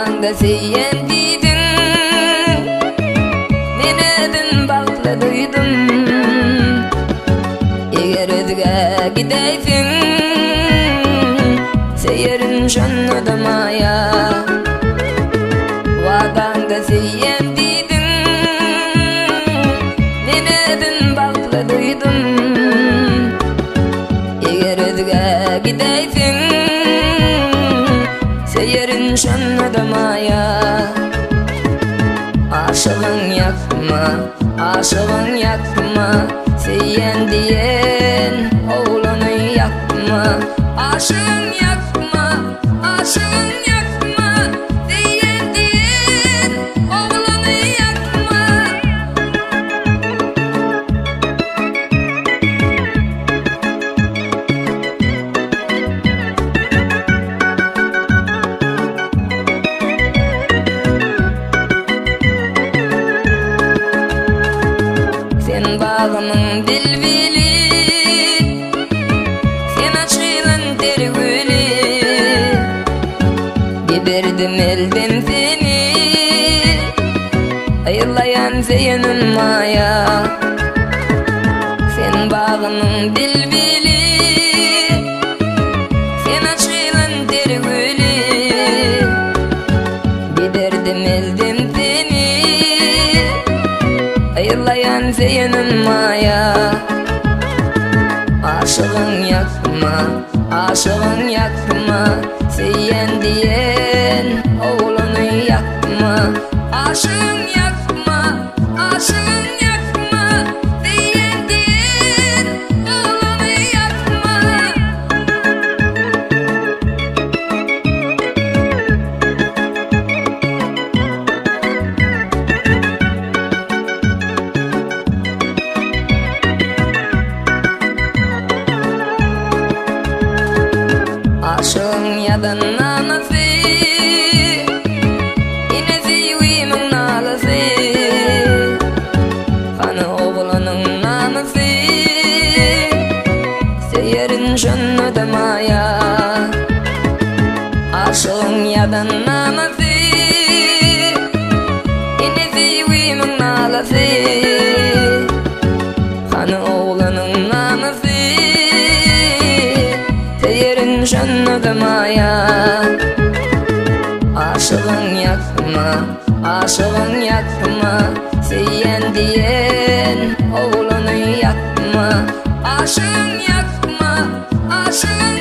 Vaganda seyyendidin, menedin bakladıydım. Eger özge gideysin, seyerin şan adamaya. Vaganda seyyendidin, menedin bakladıydım. Eger özge gideysin, seyerin şan adamaya. Aşığın yakma, aşığın yakma, seyen diyen oğlanı yakma. Aşığın yakma, aşığın yakma, seyen diyen oğlanı yakma. Sen bağımın dilvili, sen açılan tergülü. Giderdim elden seni, ayırlayan seyenin maya. Sen bağımın dilvili, sen açılan tergülü. Giderdim elden seni, ayırlayan seyenin maya. Aşığın yakma, aşığın yakma, seyen diyen oğlanı yakma. Aşığın yakma, aşığın yakma, seyen diyen oğlanı yakma. Aşığın yadın nanası, inesi yüğümün nalası. Kanı oğlanın naması, seyerin şan adamaya. Aşığın yadın nanası, inesi yüğümün nalası. Kanı oğlanın naması, seyerin şan adamaya. Aşığın yakma, aşığın yakma, seyen diyen oğlanı yakma. Aşığın yakma, aşığın